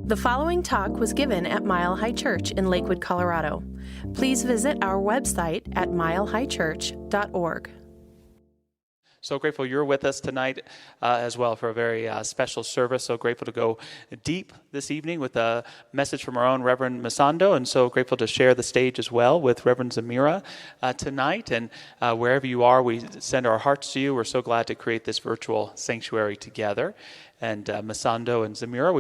The following talk was given at Mile High Church in Lakewood, Colorado. Please visit our website at milehighchurch.org. So grateful you're with us tonight as well for a very special service. So grateful to go deep this evening with a message from our own Reverend Masando, and so grateful to share the stage as well with Reverend Zamira tonight. And wherever you are, we send our hearts to you. We're so glad to create this virtual sanctuary together. And Masando and Zamira,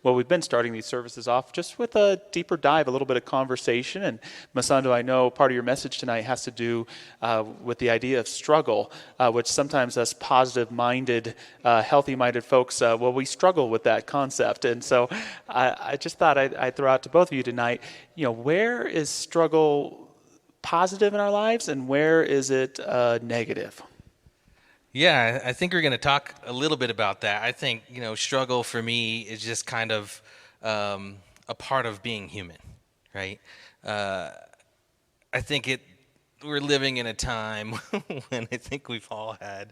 we've been starting these services off just with a deeper dive, a little bit of conversation. And Masando, I know part of your message tonight has to do with the idea of struggle, which sometimes us positive-minded, healthy-minded folks, we struggle with that concept. And so I just thought I'd throw out to both of you tonight, where is struggle positive in our lives and where is it negative? Yeah, I think we're going to talk a little bit about that. I think, struggle for me is just kind of a part of being human, right? I think we're living in a time when I think we've all had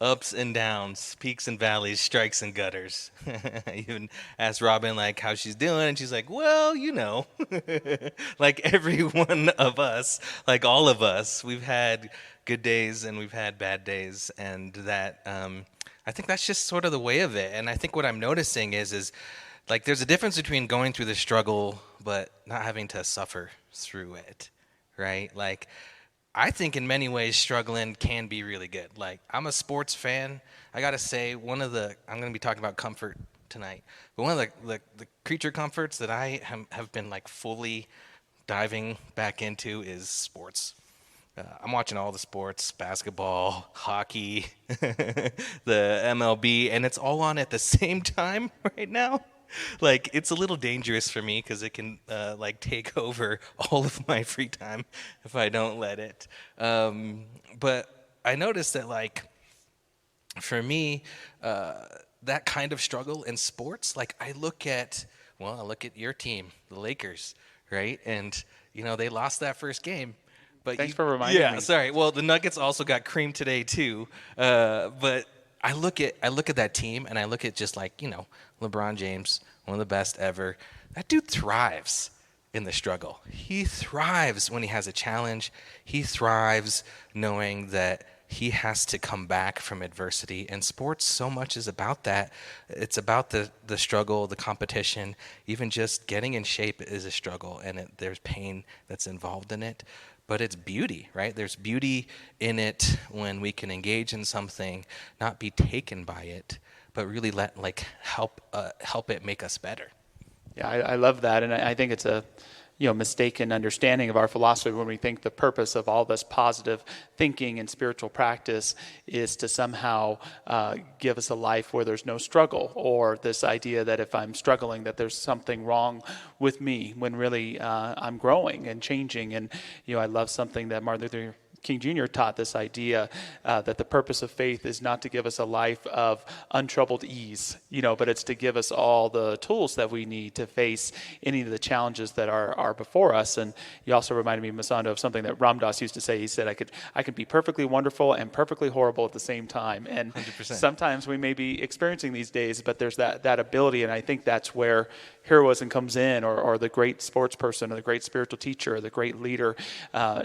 ups and downs, peaks and valleys, strikes and gutters. I even asked Robin, how she's doing, and she's like, well, like every one of us, like all of us, we've had good days and we've had bad days, and that I think that's just sort of the way of it. And I think what I'm noticing is there's a difference between going through the struggle but not having to suffer through it, right? I think in many ways struggling can be really good. I'm a sports fan. I gotta say, I'm gonna be talking about comfort tonight, but one of the creature comforts that I have been fully diving back into is sports. I'm watching all the sports, basketball, hockey, the MLB, and it's all on at the same time right now. It's a little dangerous for me because it can take over all of my free time if I don't let it. But I noticed that for me, that kind of struggle in sports, I look at your team, the Lakers, right? And they lost that first game. But Thanks for reminding me. Yeah, sorry. Well, the Nuggets also got creamed today too. But I look at that team and I look at just LeBron James, one of the best ever. That dude thrives in the struggle. He thrives when he has a challenge. He thrives knowing that he has to come back from adversity. And sports so much is about that. It's about the struggle, the competition. Even just getting in shape is a struggle, and there's pain that's involved in it. But it's beauty, right? There's beauty in it when we can engage in something, not be taken by it, but really let help it make us better. Yeah, I love that, and I think it's a mistaken understanding of our philosophy when we think the purpose of all this positive thinking and spiritual practice is to somehow give us a life where there's no struggle, or this idea that if I'm struggling that there's something wrong with me, when really I'm growing and changing. And I love something that Martin Luther King Jr. taught, this idea that the purpose of faith is not to give us a life of untroubled ease, but it's to give us all the tools that we need to face any of the challenges that are before us. And you also reminded me, Masando, of something that Ram Dass used to say. He said, I could be perfectly wonderful and perfectly horrible at the same time. And 100%. Sometimes we may be experiencing these days, but there's that ability, and I think that's where heroism comes in, or the great sports person, or the great spiritual teacher, or the great leader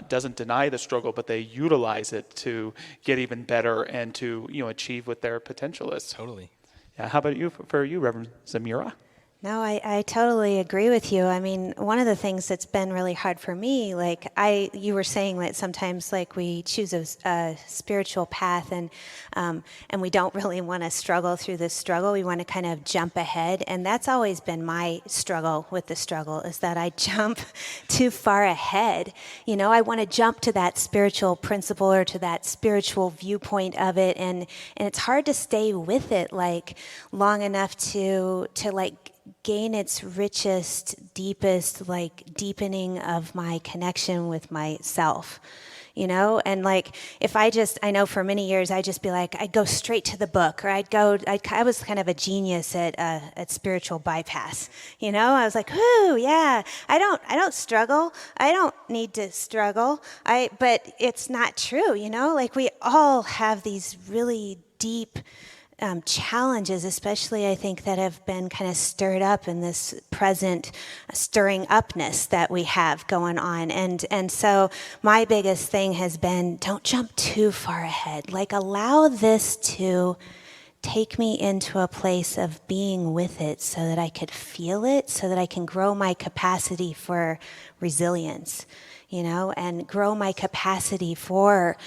doesn't deny the struggle, but they utilize it to get even better and to achieve what their potential is. Totally. Yeah. How about for you, Reverend Zamira? No, I totally agree with you. I mean, one of the things that's been really hard for me, you were saying that sometimes we choose a spiritual path and we don't really want to struggle through this struggle. We want to kind of jump ahead. And that's always been my struggle with the struggle, is that I jump too far ahead. I want to jump to that spiritual principle or to that spiritual viewpoint of it. And it's hard to stay with it long enough to gain its richest, deepest, deepening of my connection with myself, and if I know for many years, I'd just be I'd go straight to the book, or I was kind of a genius at spiritual bypass, I was whoo, yeah, I don't struggle. I don't need to struggle. But it's not true, we all have these really deep challenges, especially I think that have been kind of stirred up in this present stirring upness that we have going on. And so my biggest thing has been, don't jump too far ahead. Like, allow this to take me into a place of being with it so that I could feel it, so that I can grow my capacity for resilience, and grow my capacity for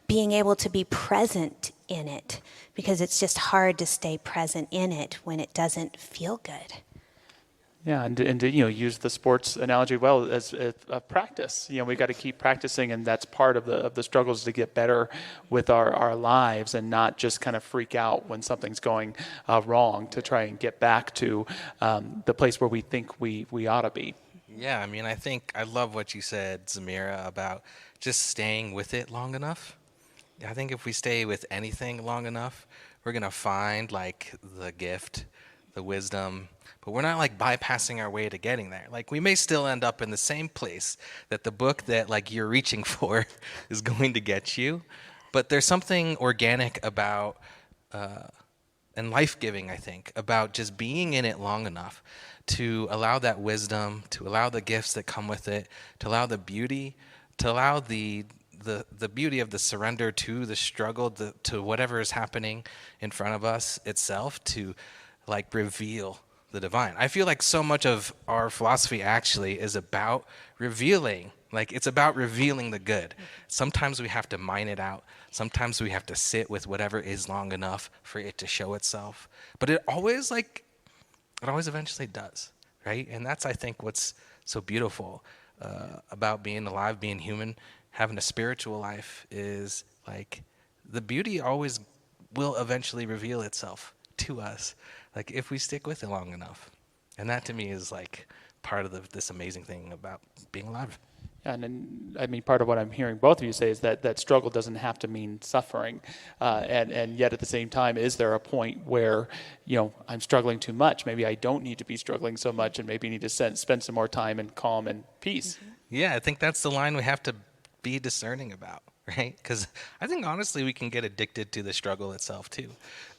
being able to be present in it, because it's just hard to stay present in it when it doesn't feel good. Yeah, and to use the sports analogy well as a practice. We got to keep practicing, and that's part of the struggles to get better with our lives, and not just kind of freak out when something's going wrong, to try and get back to the place where we think we ought to be. Yeah, I think I love what you said, Zamira, about just staying with it long enough. I think if we stay with anything long enough, we're going to find like the gift, the wisdom, but we're not like bypassing our way to getting there. Like, we may still end up in the same place that the book that like you're reaching for is going to get you, but there's something organic about and life-giving, I think, about just being in it long enough to allow that wisdom, to allow the gifts that come with it, to allow the beauty, to allow the beauty of the surrender to the struggle, to whatever is happening in front of us itself, to like reveal the divine. I feel like so much of our philosophy actually is about revealing. Like, it's about revealing the good. Sometimes we have to mine it out. Sometimes we have to sit with whatever is long enough for it to show itself. But it always eventually does, right? And that's, I think, what's so beautiful about being alive, being human, having a spiritual life, is like the beauty always will eventually reveal itself to us, like if we stick with it long enough. And that to me is like part of this amazing thing about being alive. And part of what I'm hearing both of you say is that struggle doesn't have to mean suffering, and yet at the same time, is there a point where I'm struggling too much? Maybe I don't need to be struggling so much, and maybe need to spend some more time in calm and peace. Yeah, I think that's the line we have to be discerning about, right? Because I think honestly we can get addicted to the struggle itself too.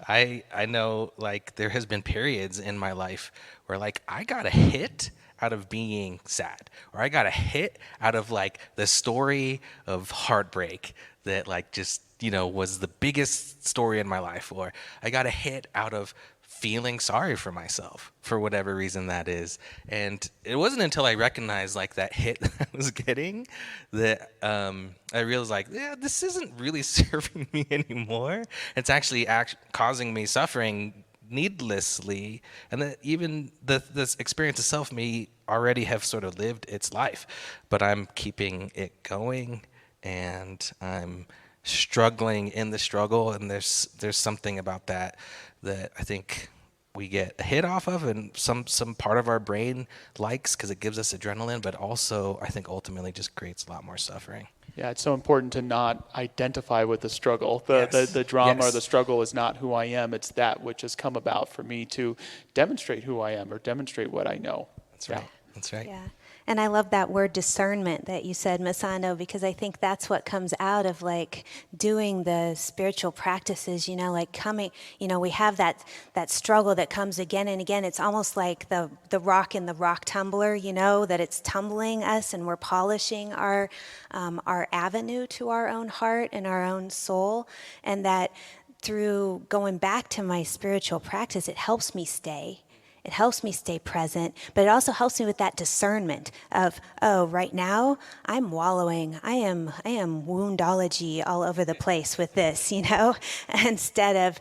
I know, like, there has been periods in my life where like I got a hit out of being sad, or I got a hit out of like the story of heartbreak that like just was the biggest story in my life, or I got a hit out of feeling sorry for myself for whatever reason that is. And it wasn't until I recognized like that hit that I was getting that I realized like, yeah, this isn't really serving me anymore. It's actually causing me suffering needlessly, and that even this experience itself may already have sort of lived its life, but I'm keeping it going, and I'm struggling in the struggle. And there's something about that I think we get a hit off of, and some part of our brain likes because it gives us adrenaline, but also I think ultimately just creates a lot more suffering. Yeah, it's so important to not identify with the struggle. Yes. The drama Yes. or the struggle is not who I am. It's that which has come about for me to demonstrate who I am, or demonstrate what I know. That's right. That's right. Yeah. And I love that word discernment that you said, Masando, because I think that's what comes out of like doing the spiritual practices, like coming, we have that struggle that comes again and again. It's almost like the rock in the rock tumbler, that it's tumbling us, and we're polishing our avenue to our own heart and our own soul. And that through going back to my spiritual practice, it helps me stay. It helps me stay present, but it also helps me with that discernment of, right now I'm wallowing. I am woundology all over the place with this, instead of,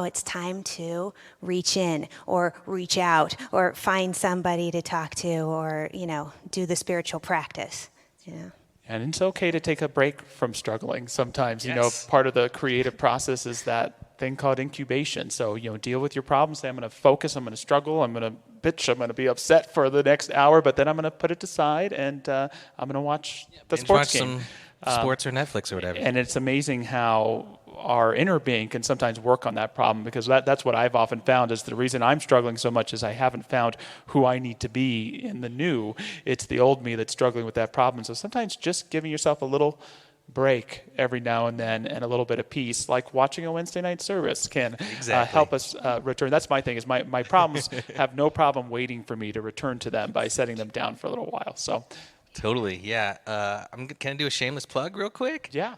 it's time to reach in or reach out or find somebody to talk to, or, do the spiritual practice, And it's okay to take a break from struggling sometimes. Yes. Part of the creative process is that thing called incubation. So, deal with your problems. Say, I'm going to focus, I'm going to struggle, I'm going to bitch, I'm going to be upset for the next hour, but then I'm going to put it aside, and I'm going to watch the sports game. Some sports or Netflix or whatever. And it's amazing how our inner being can sometimes work on that problem, because that's what I've often found is the reason I'm struggling so much is I haven't found who I need to be in the new. It's the old me that's struggling with that problem. So sometimes just giving yourself a little break every now and then, and a little bit of peace, like watching a Wednesday night service can Exactly. help us return. That's my thing, is my problems have no problem waiting for me to return to them by setting them down for a little while. So Totally, yeah. Can I do a shameless plug real quick? yeah.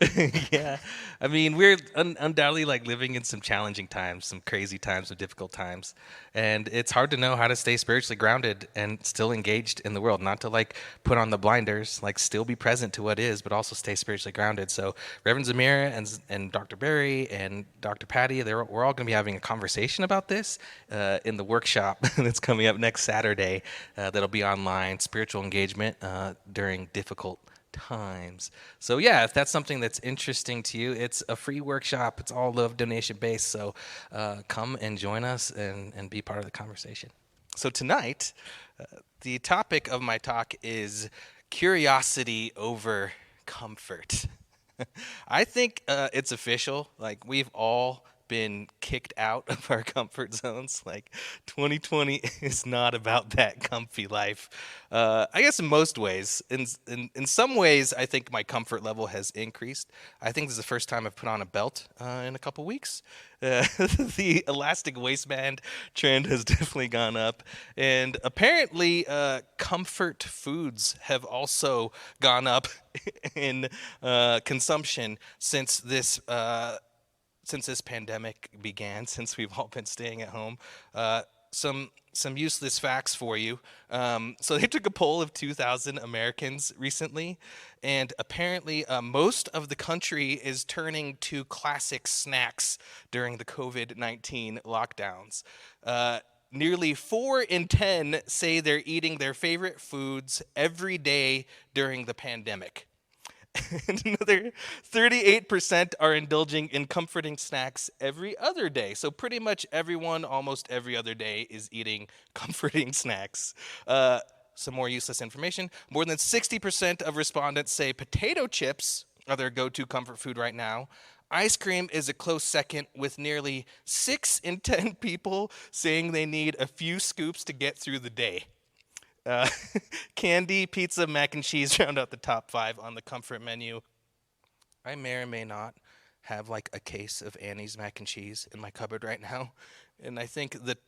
Yeah. I mean, we're undoubtedly like living in some challenging times, some crazy times, some difficult times. And it's hard to know how to stay spiritually grounded and still engaged in the world, not to like put on the blinders, like still be present to what is, but also stay spiritually grounded. So Reverend Zamira and Dr. Barry and Dr. Patty, we're all going to be having a conversation about this in the workshop that's coming up next Saturday. That'll be online, spiritual engagement during difficult times. So yeah, if that's something that's interesting to you, it's a free workshop. It's all love donation based. So come and join us and be part of the conversation. So tonight, the topic of my talk is curiosity over comfort. I think it's official. Like, we've all been kicked out of our comfort zones. Like, 2020 is not about that comfy life. I guess in most ways. In some ways, I think my comfort level has increased. I think this is the first time I've put on a belt in a couple weeks. The elastic waistband trend has definitely gone up. And apparently, comfort foods have also gone up in consumption since this pandemic began, since we've all been staying at home. Some useless facts for you. So they took a poll of 2,000 Americans recently, and apparently most of the country is turning to classic snacks during the COVID-19 lockdowns. Nearly 4 in 10 say they're eating their favorite foods every day during the pandemic. And another 38% are indulging in comforting snacks every other day. So pretty much everyone, almost every other day, is eating comforting snacks. Some more useless information. More than 60% of respondents say potato chips are their go-to comfort food right now. Ice cream is a close second, with nearly 6 in 10 people saying they need a few scoops to get through the day. Candy, pizza, mac and cheese round out the top 5 on the comfort menu. I may or may not have like a case of Annie's mac and cheese in my cupboard right now. And I think the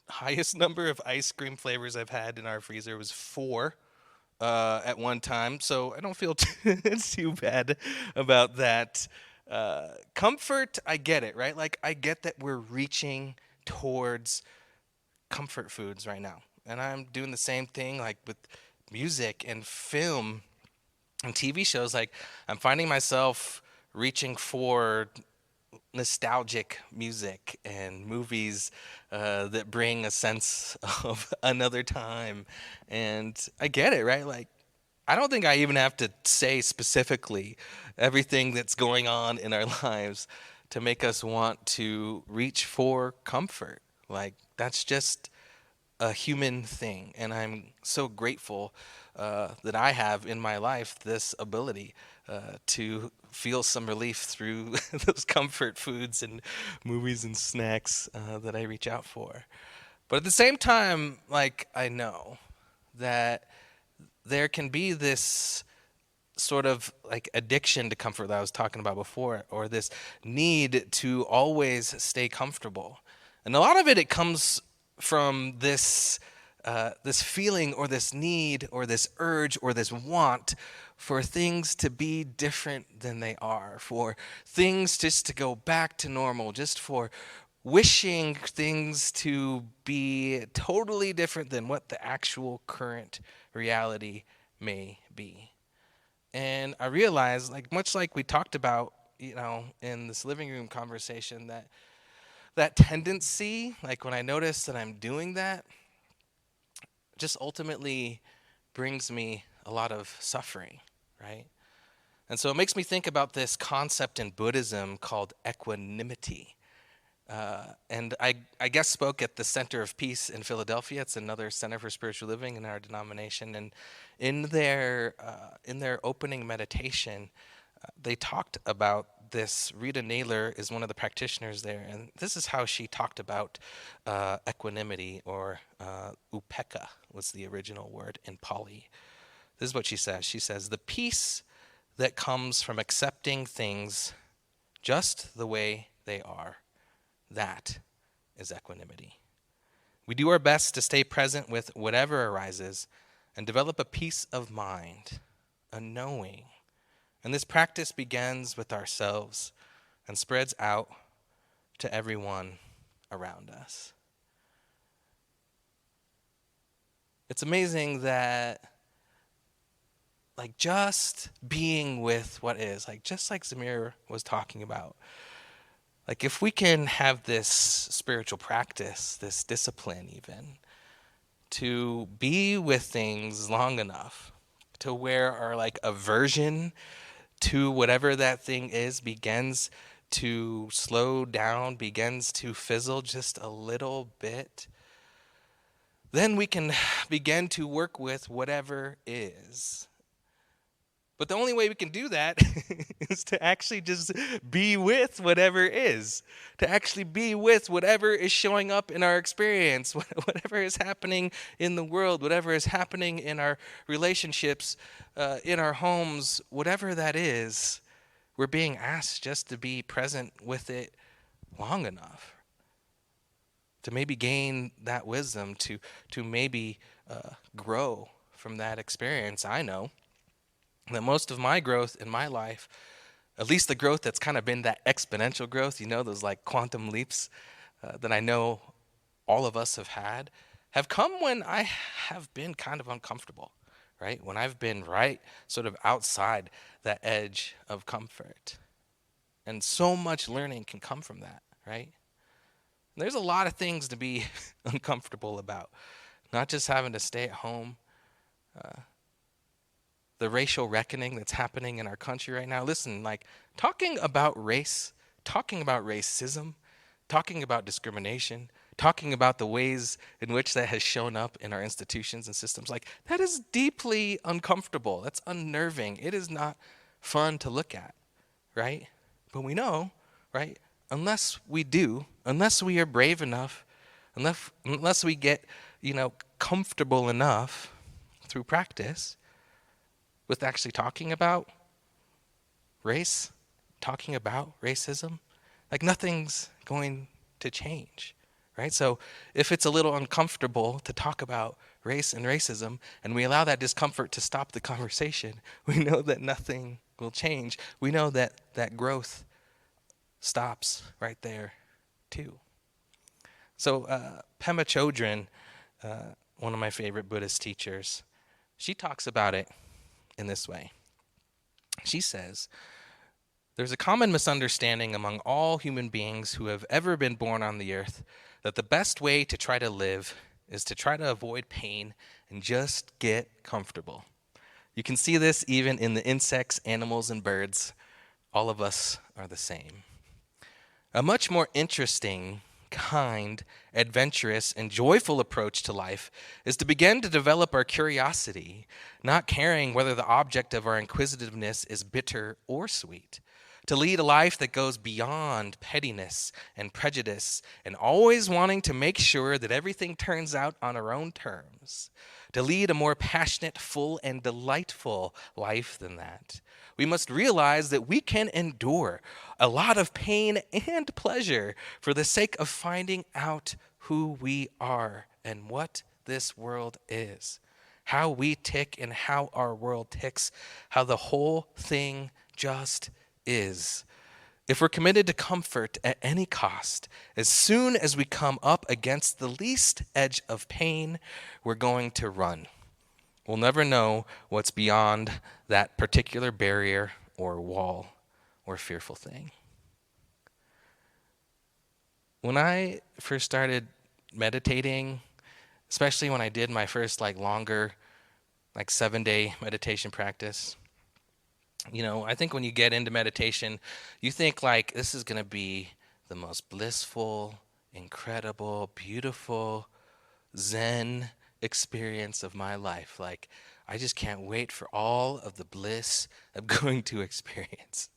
highest number of ice cream flavors I've had in our freezer was 4 at one time. So I don't feel too bad about that. Comfort, I get it, right? Like, I get that we're reaching towards comfort foods right now. And I'm doing the same thing, like, with music and film and TV shows. Like, I'm finding myself reaching for nostalgic music and movies that bring a sense of another time. And I get it, right? Like, I don't think I even have to say specifically everything that's going on in our lives to make us want to reach for comfort. Like, that's just a human thing, and I'm so grateful that I have in my life this ability to feel some relief through those comfort foods and movies and snacks that I reach out for. But at the same time, like, I know that there can be this sort of like addiction to comfort that I was talking about before, or this need to always stay comfortable. And a lot of it comes from this feeling, or this need, or this urge, or this want for things to be different than they are, for things just to go back to normal, just for wishing things to be totally different than what the actual current reality may be. And I realized, like, much like we talked about, in this living room conversation, that tendency, like, when I notice that I'm doing that, just ultimately brings me a lot of suffering, right? And so it makes me think about this concept in Buddhism called equanimity. And I guest spoke at the Center of Peace in Philadelphia. It's another center for spiritual living in our denomination. And in their opening meditation, they talked about this. Rita Naylor is one of the practitioners there, and this is how she talked about equanimity, or upekkha was the original word in Pali. This is what she says. She says, the peace that comes from accepting things just the way they are. That is equanimity. We do our best to stay present with whatever arises and develop a peace of mind, a knowing. And this practice begins with ourselves and spreads out to everyone around us. It's amazing that just being with what is, just like Zamir was talking about, if we can have this spiritual practice, this discipline even, to be with things long enough to where our aversion to whatever that thing is begins to slow down, begins to fizzle just a little bit, then we can begin to work with whatever is. But the only way we can do that is to actually just be with whatever is, to actually be with whatever is showing up in our experience, whatever is happening in the world, whatever is happening in our relationships, in our homes, whatever that is. We're being asked just to be present with it long enough, to maybe gain that wisdom, to maybe grow from that experience. I know that most of my growth in my life, at least the growth that's kind of been that exponential growth, those quantum leaps that I know all of us have come when I have been kind of uncomfortable, right? When I've been right sort of outside that edge of comfort. And so much learning can come from that, right? And there's a lot of things to be uncomfortable about, not just having to stay at home, the racial reckoning that's happening in our country right now. Listen, talking about race, talking about racism, talking about discrimination, talking about the ways in which that has shown up in our institutions and systems, that is deeply uncomfortable. That's unnerving. It is not fun to look at, right? But we know, right, unless we are brave enough, unless we get, comfortable enough through practice with actually talking about race, talking about racism, nothing's going to change, right? So if it's a little uncomfortable to talk about race and racism, and we allow that discomfort to stop the conversation, we know that nothing will change. We know that that growth stops right there too. So Pema Chodron, one of my favorite Buddhist teachers, she talks about it in this way. She says, "There's a common misunderstanding among all human beings who have ever been born on the earth that the best way to try to live is to try to avoid pain and just get comfortable. You can see this even in the insects, animals, and birds. All of us are the same. A much more interesting, kind, adventurous, and joyful approach to life is to begin to develop our curiosity, not caring whether the object of our inquisitiveness is bitter or sweet. To lead a life that goes beyond pettiness and prejudice and always wanting to make sure that everything turns out on our own terms. To lead a more passionate, full, and delightful life than that. We must realize that we can endure a lot of pain and pleasure for the sake of finding out who we are and what this world is, how we tick and how our world ticks, how the whole thing just is. If we're committed to comfort at any cost, as soon as we come up against the least edge of pain, we're going to run. We'll never know what's beyond that particular barrier or wall or fearful thing." When I first started meditating, especially when I did my first longer 7-day meditation practice, I think when you get into meditation, you think this is going to be the most blissful, incredible, beautiful, Zen experience of my life. I just can't wait for all of the bliss I'm going to experience.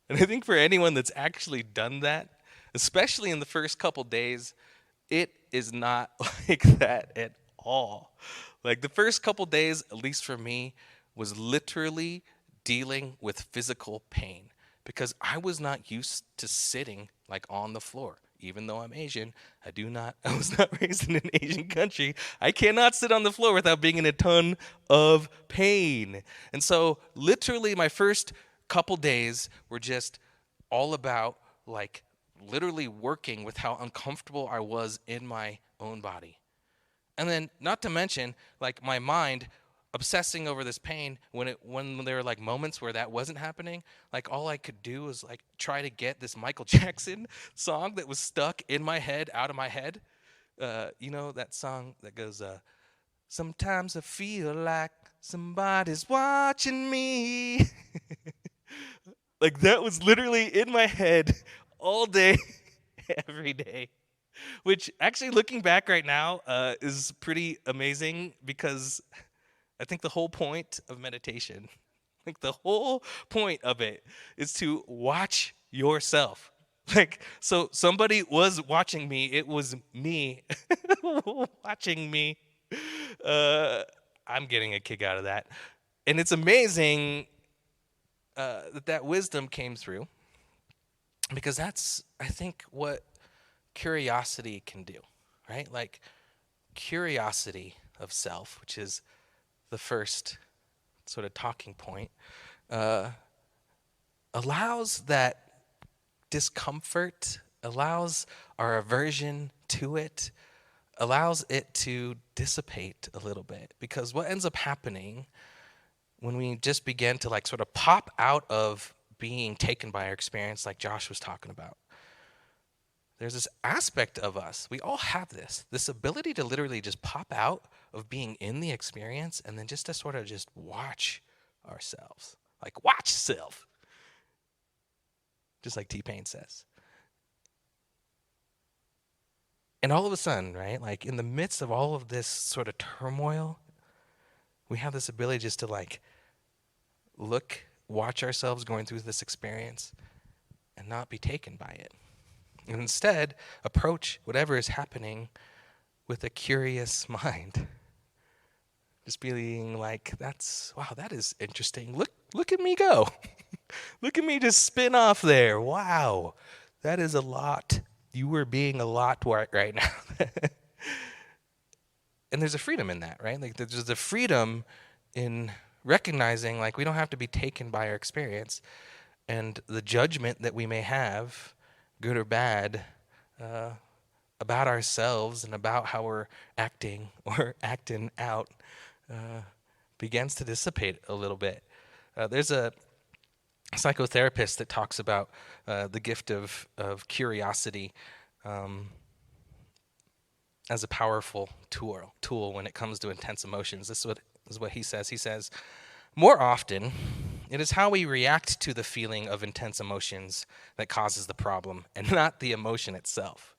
And I think for anyone that's actually done that, especially in the first couple days, it is not like that at all. The first couple days, at least for me, was literally dealing with physical pain because I was not used to sitting like on the floor. Even though I'm Asian, I was not raised in an Asian country. I cannot sit on the floor without being in a ton of pain. And so literally my first couple days were just all about like literally working with how uncomfortable I was in my own body. And then not to mention like my mind obsessing over this pain when there were like moments where that wasn't happening, like all I could do was like try to get this Michael Jackson song that was stuck in my head out of my head. You know that song that goes, sometimes I feel like somebody's watching me. Like that was literally in my head all day, every day. Which actually looking back right now is pretty amazing because I think the whole point of meditation, like the whole point of it is to watch yourself. Like, so somebody was watching me. It was me watching me. I'm getting a kick out of that. And it's amazing that wisdom came through because that's, I think, what curiosity can do, right? Like curiosity of self, which is the first sort of talking point, allows that discomfort, allows our aversion to it, allows it to dissipate a little bit. Because what ends up happening when we just begin to like sort of pop out of being taken by our experience, like Josh was talking about, there's this aspect of us, we all have this ability to literally just pop out of being in the experience and then just to sort of just watch ourselves. Like, watch self. Just like T-Pain says. And all of a sudden, right, like in the midst of all of this sort of turmoil, we have this ability just to like watch ourselves going through this experience and not be taken by it. And instead, approach whatever is happening with a curious mind. Just being like, wow, that is interesting. Look at me go. Look at me just spin off there. Wow, that is a lot. You were being a lot right now. And there's a freedom in that, right? Like there's a freedom in recognizing like we don't have to be taken by our experience and the judgment that we may have, good or bad, about ourselves and about how we're acting or acting out begins to dissipate a little bit. There's a psychotherapist that talks about the gift of curiosity as a powerful tool when it comes to intense emotions. This is what he says. He says, more often, it is how we react to the feeling of intense emotions that causes the problem, and not the emotion itself.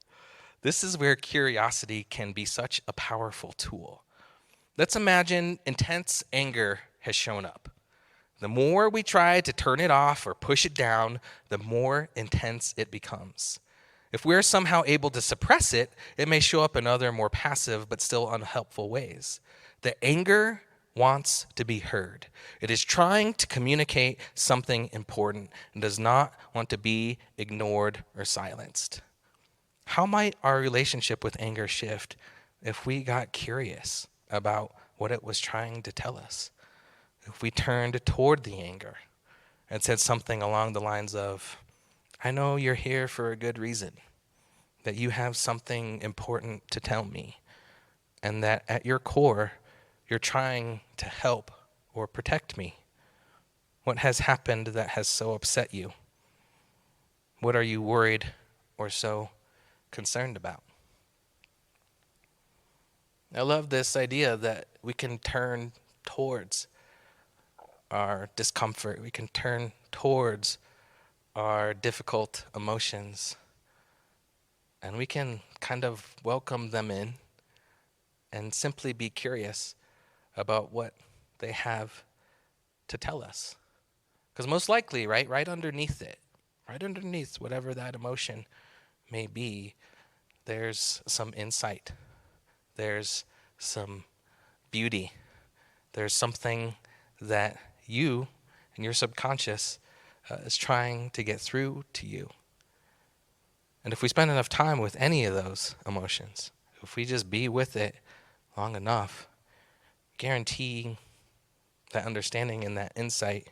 This is where curiosity can be such a powerful tool. Let's imagine intense anger has shown up. The more we try to turn it off or push it down, the more intense it becomes. If we're somehow able to suppress it, it may show up in other more passive but still unhelpful ways. The anger wants to be heard. It is trying to communicate something important and does not want to be ignored or silenced. How might our relationship with anger shift if we got curious about what it was trying to tell us? If we turned toward the anger and said something along the lines of, I know you're here for a good reason, that you have something important to tell me, and that at your core, you're trying to help or protect me. What has happened that has so upset you? What are you worried or so concerned about? I love this idea that we can turn towards our discomfort. We can turn towards our difficult emotions. And we can kind of welcome them in and simply be curious about what they have to tell us. Because most likely, right underneath it, right underneath whatever that emotion may be, there's some insight. There's some beauty. There's something that you and your subconscious is trying to get through to you. And if we spend enough time with any of those emotions, if we just be with it long enough, guarantee that understanding and that insight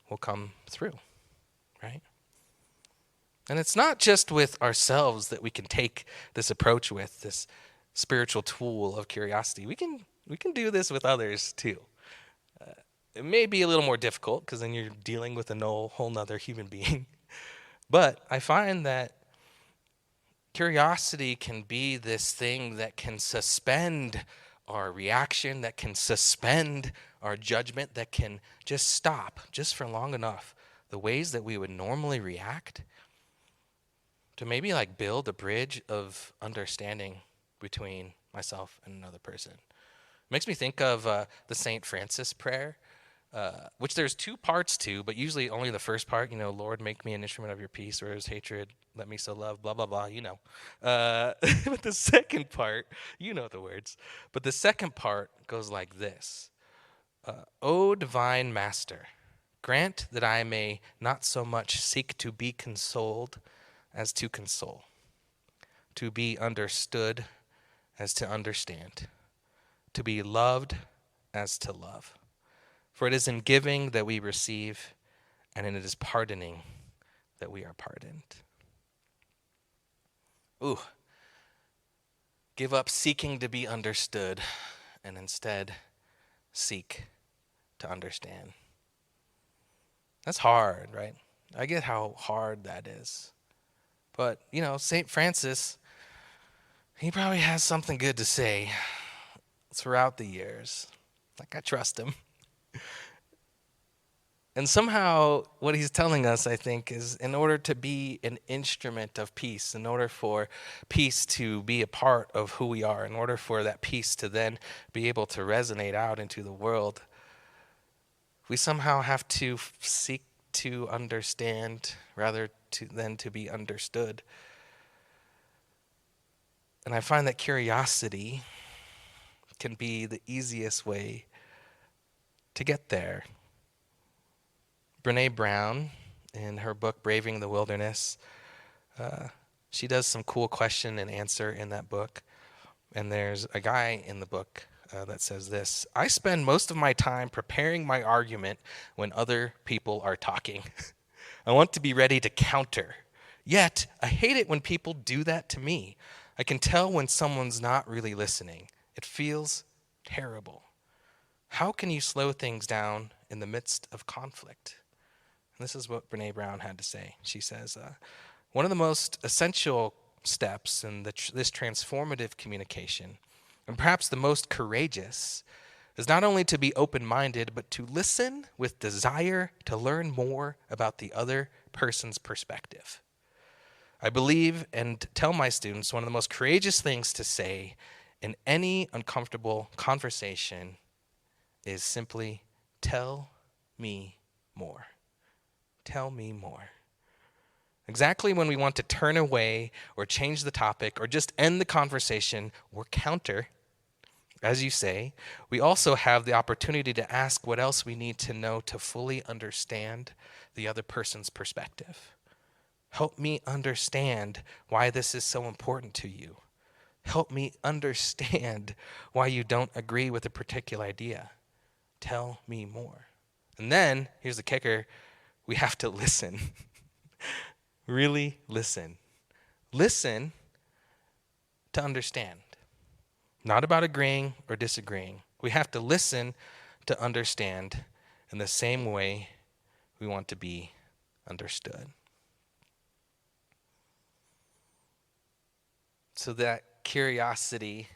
will come through, right? And it's not just with ourselves that we can take this approach with, this spiritual tool of curiosity. We can do this with others too. It may be a little more difficult because then you're dealing with a whole nother human being. But I find that curiosity can be this thing that can suspend our reaction, that can suspend our judgment, that can just stop just for long enough the ways that we would normally react to maybe like build a bridge of understanding between myself and another person. It makes me think of the St. Francis prayer, which there's two parts to, but usually only the first part, Lord, make me an instrument of your peace, or his hatred, let me so love, blah, blah, blah, But the second part, the words. But the second part goes like this. O divine master, grant that I may not so much seek to be consoled as to console, to be understood as to understand, to be loved as to love. For it is in giving that we receive, and it is pardoning that we are pardoned. Ooh. Give up seeking to be understood, and instead seek to understand. That's hard, right? I get how hard that is. But, St. Francis, he probably has something good to say throughout the years. Like, I trust him. And somehow what he's telling us, I think, is in order to be an instrument of peace, in order for peace to be a part of who we are, in order for that peace to then be able to resonate out into the world, we somehow have to seek to understand rather than to be understood. And I find that curiosity can be the easiest way to get there. Brene Brown, in her book Braving the Wilderness, she does some cool question and answer in that book. And there's a guy in the book that says this: I spend most of my time preparing my argument when other people are talking. I want to be ready to counter. Yet, I hate it when people do that to me. I can tell when someone's not really listening. It feels terrible. How can you slow things down in the midst of conflict? And this is what Brene Brown had to say. She says, one of the most essential steps in this transformative communication, and perhaps the most courageous, is not only to be open-minded, but to listen with desire to learn more about the other person's perspective. I believe and tell my students one of the most courageous things to say in any uncomfortable conversation is simply, tell me more. Tell me more. Exactly when we want to turn away or change the topic or just end the conversation or counter, as you say, we also have the opportunity to ask what else we need to know to fully understand the other person's perspective. Help me understand why this is so important to you. Help me understand why you don't agree with a particular idea. Tell me more. And then, here's the kicker, we have to listen. Really listen. Listen to understand. Not about agreeing or disagreeing. We have to listen to understand in the same way we want to be understood. So that curiosity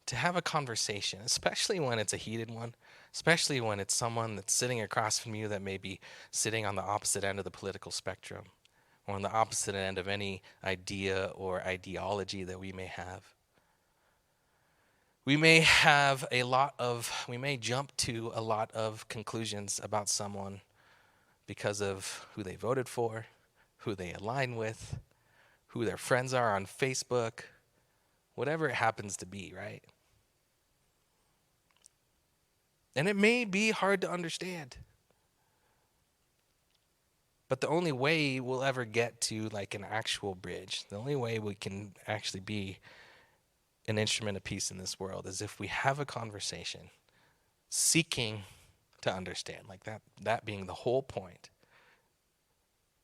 to have a conversation, especially when it's a heated one, especially when it's someone that's sitting across from you that may be sitting on the opposite end of the political spectrum or on the opposite end of any idea or ideology that we may have. We may jump to a lot of conclusions about someone because of who they voted for, who they align with, who their friends are on Facebook, whatever it happens to be, right? And it may be hard to understand. But the only way we'll ever get to like an actual bridge, the only way we can actually be an instrument of peace in this world is if we have a conversation seeking to understand, like that being the whole point,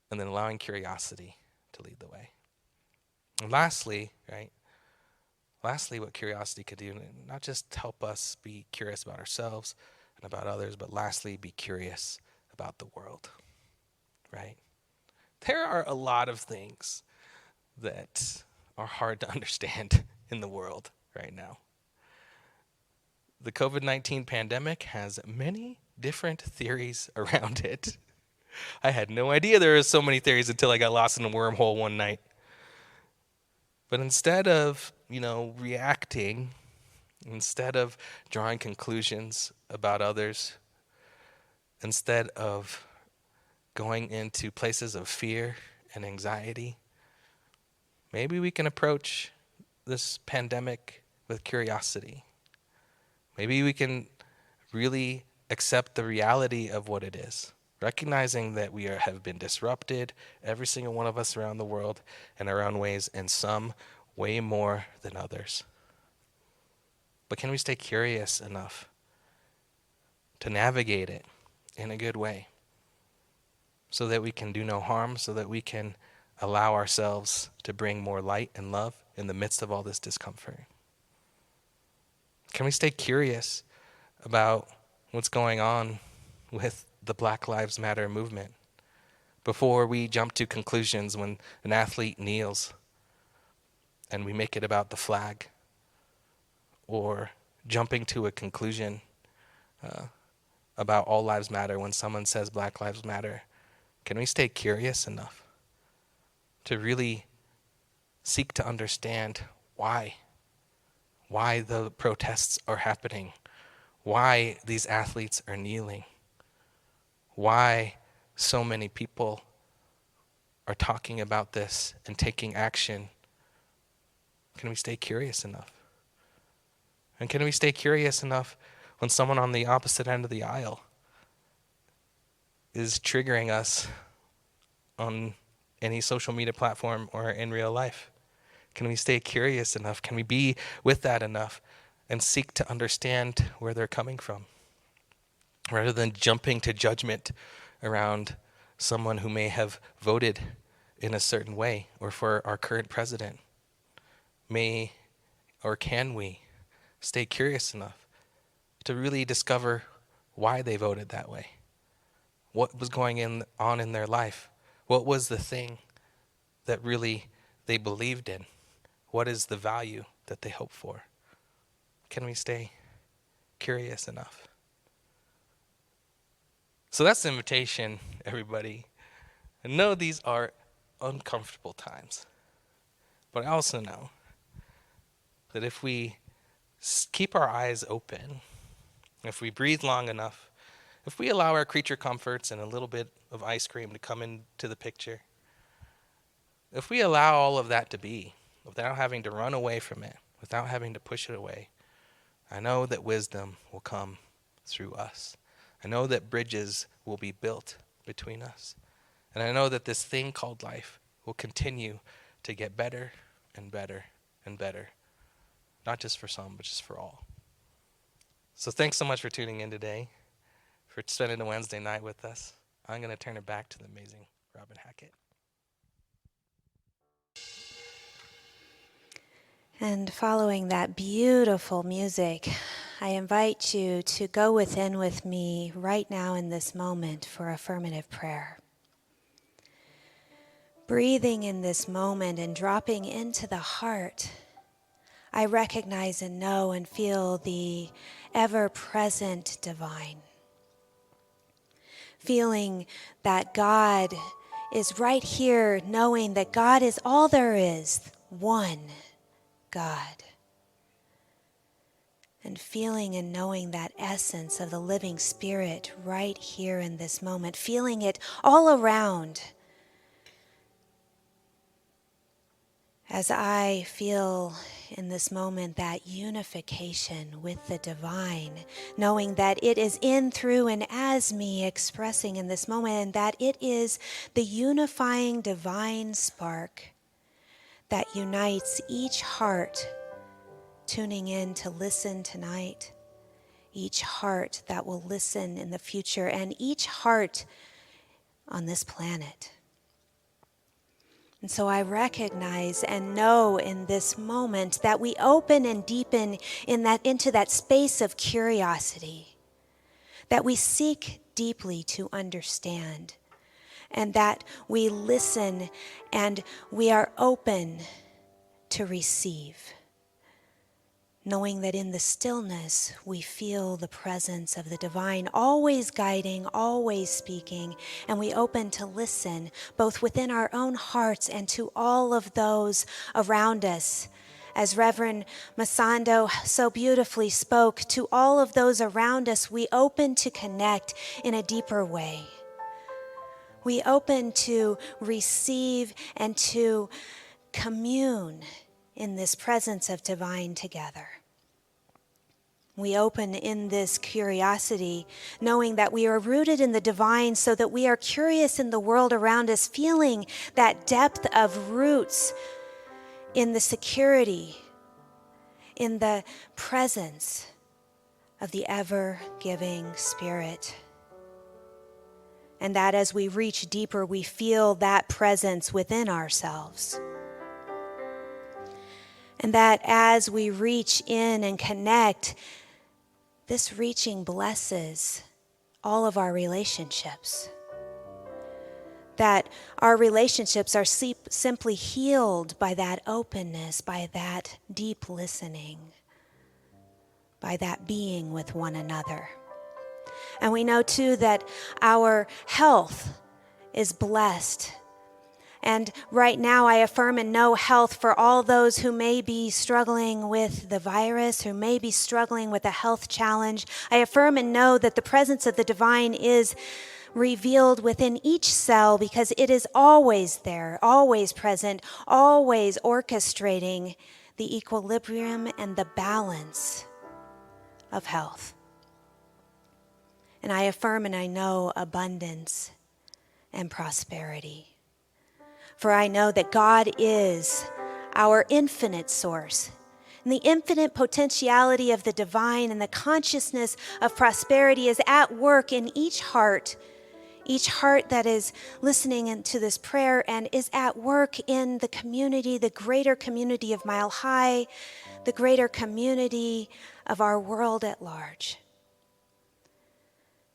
and then allowing curiosity to lead the way. And lastly, what curiosity could do, not just help us be curious about ourselves and about others, but lastly, be curious about the world, right? There are a lot of things that are hard to understand in the world right now. The COVID-19 pandemic has many different theories around it. I had no idea there were so many theories until I got lost in a wormhole one night. But instead of, reacting, instead of drawing conclusions about others, instead of going into places of fear and anxiety, maybe we can approach this pandemic with curiosity. Maybe we can really accept the reality of what it is, recognizing that we have been disrupted, every single one of us around the world, in our own ways, and some way more than others. But can we stay curious enough to navigate it in a good way so that we can do no harm, so that we can allow ourselves to bring more light and love in the midst of all this discomfort? Can we stay curious about what's going on with the Black Lives Matter movement before we jump to conclusions when an athlete kneels and we make it about the flag, or jumping to a conclusion about all lives matter when someone says Black Lives Matter? Can we stay curious enough to really seek to understand why the protests are happening, why these athletes are kneeling, why so many people are talking about this and taking action? Can we stay curious enough? And can we stay curious enough when someone on the opposite end of the aisle is triggering us on any social media platform or in real life? Can we stay curious enough? Can we be with that enough and seek to understand where they're coming from, rather than jumping to judgment around someone who may have voted in a certain way, or for our current president? Can we stay curious enough to really discover why they voted that way? What was going on in their life? What was the thing that really they believed in? What is the value that they hope for? Can we stay curious enough? So that's the invitation, everybody. I know these are uncomfortable times, but I also know that if we keep our eyes open, if we breathe long enough, if we allow our creature comforts and a little bit of ice cream to come into the picture, if we allow all of that to be, without having to run away from it, without having to push it away, I know that wisdom will come through us. I know that bridges will be built between us. And I know that this thing called life will continue to get better and better and better. Not just for some, but just for all. So thanks so much for tuning in today, for spending a Wednesday night with us. I'm going to turn it back to the amazing Robin Hackett. And following that beautiful music, I invite you to go within with me right now in this moment for affirmative prayer. Breathing in this moment and dropping into the heart, I recognize and know and feel the ever-present divine. Feeling that God is right here, knowing that God is all there is, one God. And feeling and knowing that essence of the living Spirit right here in this moment, feeling it all around. As I feel in this moment that unification with the divine, knowing that it is in, through, and as me expressing in this moment, and that it is the unifying divine spark that unites each heart tuning in to listen tonight, each heart that will listen in the future, and each heart on this planet. And so I recognize and know in this moment that we open and deepen into that space of curiosity, that we seek deeply to understand, and that we listen and we are open to receive, knowing that in the stillness we feel the presence of the divine, always guiding, always speaking, and we open to listen, both within our own hearts and to all of those around us. As Reverend Masando so beautifully spoke, to all of those around us, we open to connect in a deeper way. We open to receive and to commune in this presence of divine together. We open in this curiosity, knowing that we are rooted in the divine, so that we are curious in the world around us, feeling that depth of roots in the security, in the presence of the ever-giving Spirit. And that as we reach deeper, we feel that presence within ourselves. And that as we reach in and connect, this reaching blesses all of our relationships. That our relationships are simply healed by that openness, by that deep listening, by that being with one another. And we know too that our health is blessed. And right now I affirm and know health for all those who may be struggling with the virus, who may be struggling with a health challenge. I affirm and know that the presence of the divine is revealed within each cell, because it is always there, always present, always orchestrating the equilibrium and the balance of health. And I affirm and I know abundance and prosperity. For I know that God is our infinite source, and the infinite potentiality of the divine and the consciousness of prosperity is at work in each heart that is listening to this prayer, and is at work in the community, the greater community of Mile High, the greater community of our world at large.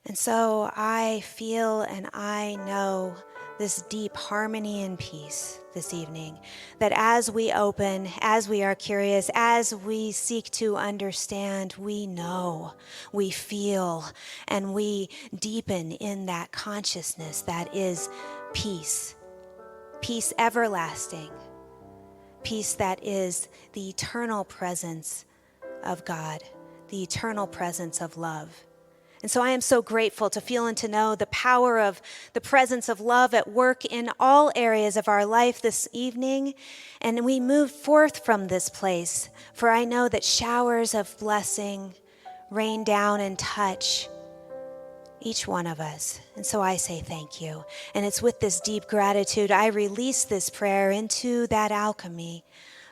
And so I feel and I know this deep harmony and peace this evening, that as we open, as we are curious, as we seek to understand, we know, we feel, and we deepen in that consciousness that is peace, peace everlasting, peace that is the eternal presence of God, the eternal presence of love. And so I am so grateful to feel and to know the power of the presence of love at work in all areas of our life this evening. And we move forth from this place, for I know that showers of blessing rain down and touch each one of us. And so I say thank you. And it's with this deep gratitude I release this prayer into that alchemy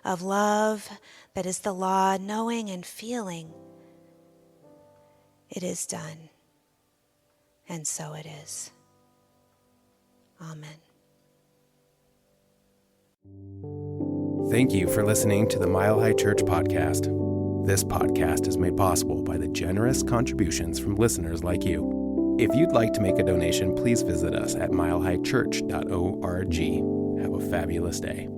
of love that is the law, knowing and feeling. It is done, and so it is. Amen. Thank you for listening to the Mile High Church podcast. This podcast is made possible by the generous contributions from listeners like you. If you'd like to make a donation, please visit us at milehighchurch.org. Have a fabulous day.